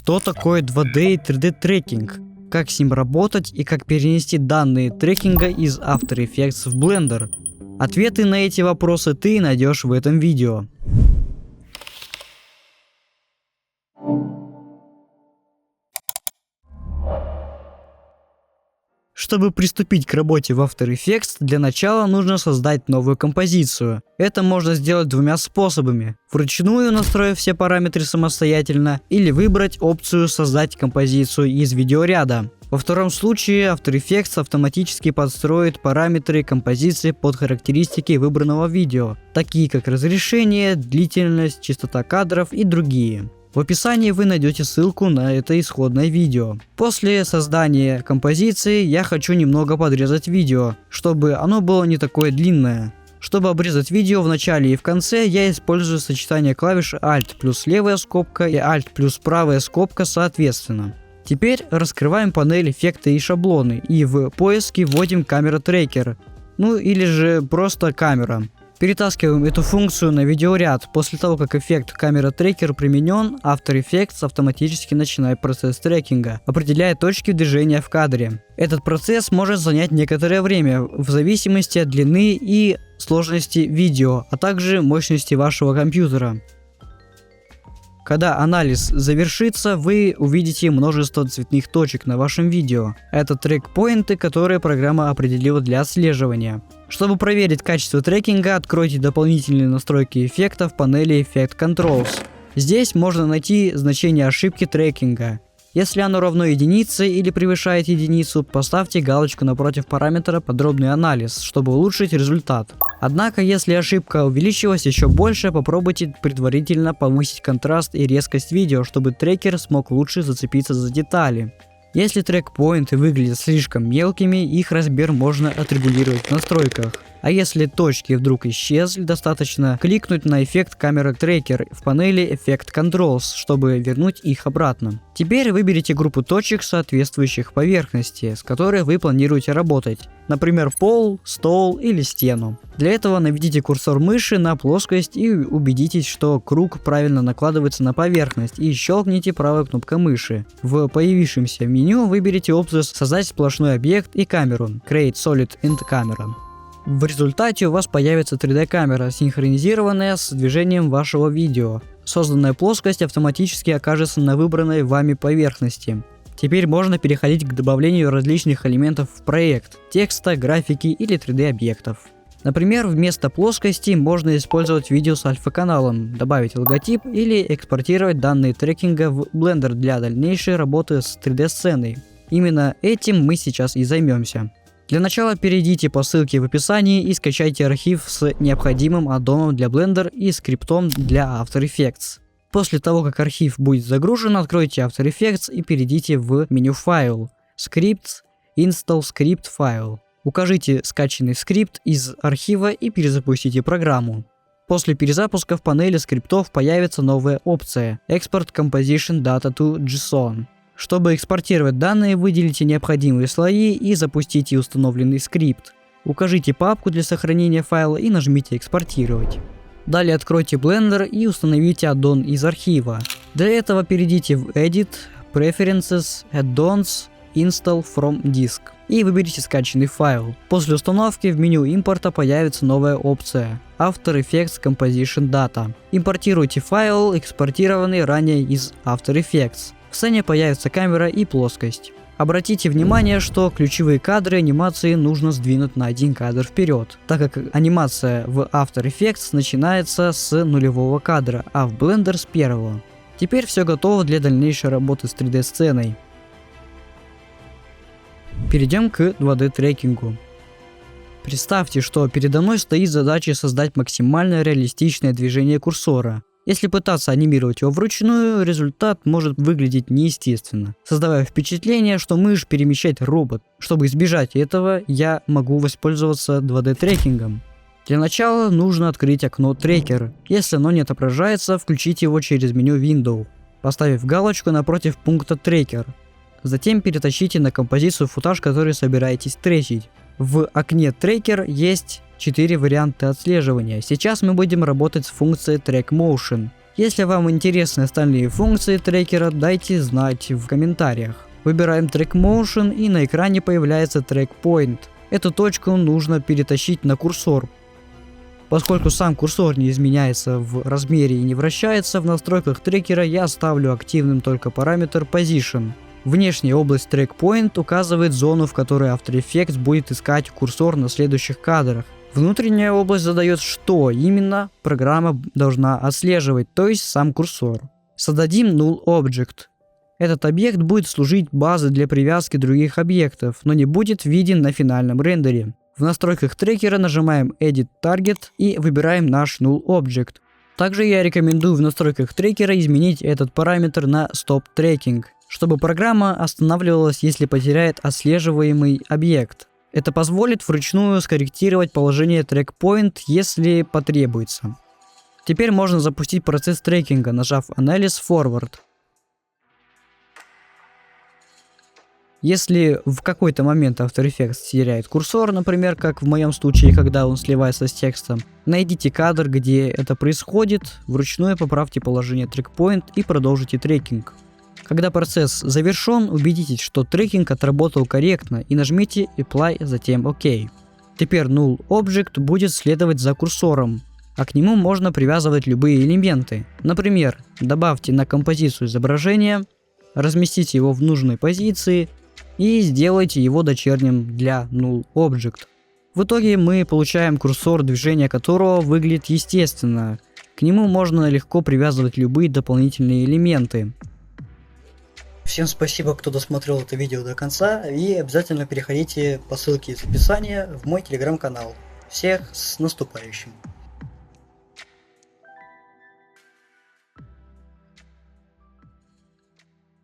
Что такое 2D и 3D трекинг? Как с ним работать и как перенести данные трекинга из After Effects в Blender? Ответы на эти вопросы ты найдешь в этом видео. Чтобы приступить к работе в After Effects, для начала нужно создать новую композицию. Это можно сделать двумя способами: вручную настроив все параметры самостоятельно, или выбрать опцию «Создать композицию из видеоряда». Во втором случае After Effects автоматически подстроит параметры композиции под характеристики выбранного видео, такие как разрешение, длительность, частота кадров и другие. В описании вы найдете ссылку на это исходное видео. После создания композиции я хочу немного подрезать видео, чтобы оно было не такое длинное. Чтобы обрезать видео в начале и в конце, я использую сочетание клавиш Alt плюс левая скобка и Alt плюс правая скобка соответственно. Теперь раскрываем панель эффекты и шаблоны и в поиске вводим камера трекер, или же просто камера. Перетаскиваем эту функцию на видеоряд. После того, как эффект камера трекер применен, After Effects автоматически начинает процесс трекинга, определяя точки движения в кадре. Этот процесс может занять некоторое время в зависимости от длины и сложности видео, а также мощности вашего компьютера. Когда анализ завершится, вы увидите множество цветных точек на вашем видео. Это трек-поинты, которые программа определила для отслеживания. Чтобы проверить качество трекинга, откройте дополнительные настройки эффекта в панели Effect Controls. Здесь можно найти значение ошибки трекинга. Если оно равно единице или превышает единицу, поставьте галочку напротив параметра «Подробный анализ», чтобы улучшить результат. Однако, если ошибка увеличилась еще больше, попробуйте предварительно повысить контраст и резкость видео, чтобы трекер смог лучше зацепиться за детали. Если трек-поинты выглядят слишком мелкими, их размер можно отрегулировать в настройках. А если точки вдруг исчезли, достаточно кликнуть на эффект камера трекер в панели Effect Controls, чтобы вернуть их обратно. Теперь выберите группу точек, соответствующих поверхности, с которой вы планируете работать. Например, пол, стол или стену. Для этого наведите курсор мыши на плоскость и убедитесь, что круг правильно накладывается на поверхность, и щелкните правой кнопкой мыши. В появившемся меню выберите опцию «Создать сплошной объект и камеру» Create Solid and Camera. В результате у вас появится 3D-камера, синхронизированная с движением вашего видео. Созданная плоскость автоматически окажется на выбранной вами поверхности. Теперь можно переходить к добавлению различных элементов в проект: текста, графики или 3D-объектов. Например, вместо плоскости можно использовать видео с альфа-каналом, добавить логотип или экспортировать данные трекинга в Blender для дальнейшей работы с 3D-сценой. Именно этим мы сейчас и займемся. Для начала перейдите по ссылке в описании и скачайте архив с необходимым аддоном для Blender и скриптом для After Effects. После того, как архив будет загружен, откройте After Effects и перейдите в меню «Файл», «Scripts», «Install Script File». Укажите скачанный скрипт из архива и перезапустите программу. После перезапуска в панели скриптов появится новая опция «Export Composition Data to JSON». Чтобы экспортировать данные, выделите необходимые слои и запустите установленный скрипт. Укажите папку для сохранения файла и нажмите «Экспортировать». Далее откройте Blender и установите аддон из архива. Для этого перейдите в Edit, Preferences, Add-ons, Install from Disk и выберите скачанный файл. После установки в меню импорта появится новая опция After Effects Composition Data. Импортируйте файл, экспортированный ранее из After Effects. В сцене появится камера и плоскость. Обратите внимание, что ключевые кадры анимации нужно сдвинуть на один кадр вперед, так как анимация в After Effects начинается с нулевого кадра, а в Blender с первого. Теперь все готово для дальнейшей работы с 3D-сценой. Перейдем к 2D трекингу. Представьте, что передо мной стоит задача создать максимально реалистичное движение курсора. Если пытаться анимировать его вручную, результат может выглядеть неестественно, создавая впечатление, что мышь перемещает робот. Чтобы избежать этого, я могу воспользоваться 2D трекингом. Для начала нужно открыть окно трекер. Если оно не отображается, включите его через меню Window, поставив галочку напротив пункта трекер. Затем перетащите на композицию футаж, который собираетесь трекить. В окне трекер есть 4 варианта отслеживания. Сейчас мы будем работать с функцией Track Motion. Если вам интересны остальные функции трекера, дайте знать в комментариях. Выбираем Track Motion, и на экране появляется Track Point. Эту точку нужно перетащить на курсор. Поскольку сам курсор не изменяется в размере и не вращается, в настройках трекера я оставлю активным только параметр Position. Внешняя область Track Point указывает зону, в которой After Effects будет искать курсор на следующих кадрах. Внутренняя область задает, что именно программа должна отслеживать, то есть сам курсор. Создадим Null Object. Этот объект будет служить базой для привязки других объектов, но не будет виден на финальном рендере. В настройках трекера нажимаем Edit Target и выбираем наш Null Object. Также я рекомендую в настройках трекера изменить этот параметр на Stop Tracking, чтобы программа останавливалась, если потеряет отслеживаемый объект. Это позволит вручную скорректировать положение Track Point, если потребуется. Теперь можно запустить процесс трекинга, нажав Analyze Forward. Если в какой-то момент After Effects теряет курсор, например, как в моем случае, когда он сливается с текстом, найдите кадр, где это происходит, вручную поправьте положение Track Point и продолжите трекинг. Когда процесс завершен, убедитесь, что трекинг отработал корректно, и нажмите Apply, затем ОК. Теперь Null Object будет следовать за курсором, а к нему можно привязывать любые элементы. Например, добавьте на композицию изображения, разместите его в нужной позиции и сделайте его дочерним для Null Object. В итоге мы получаем курсор, движение которого выглядит естественно. К нему можно легко привязывать любые дополнительные элементы. Всем спасибо, кто досмотрел это видео до конца, и обязательно переходите по ссылке из описания в мой телеграм-канал. Всех с наступающим!